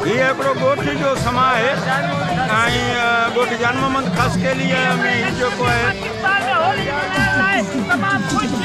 ये एकड़ो गोठी जो समा है गोठी जन्ममंद खास के लिए हमें जो को है तमाम खुश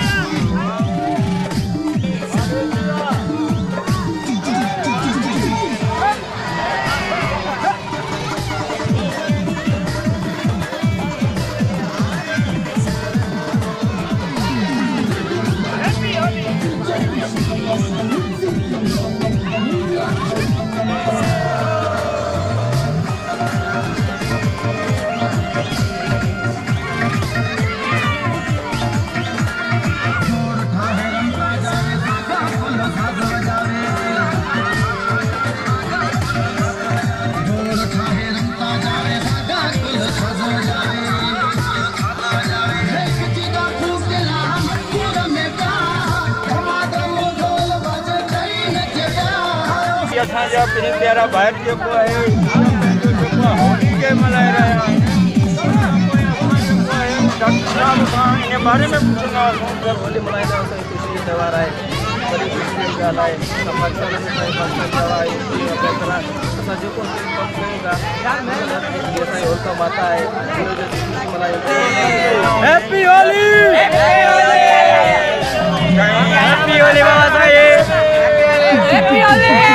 असांजा प्रिय प्यारा भाई जो है होली के मल्हाए रहा है डॉक्टर साहब इन बारे में पूछना होली मल्हाए खुशी त्योहार है बड़ी खुशी ॻाल्हि आहे होलिका माता है happy Holi happy Holi Baba Saheb happy Holi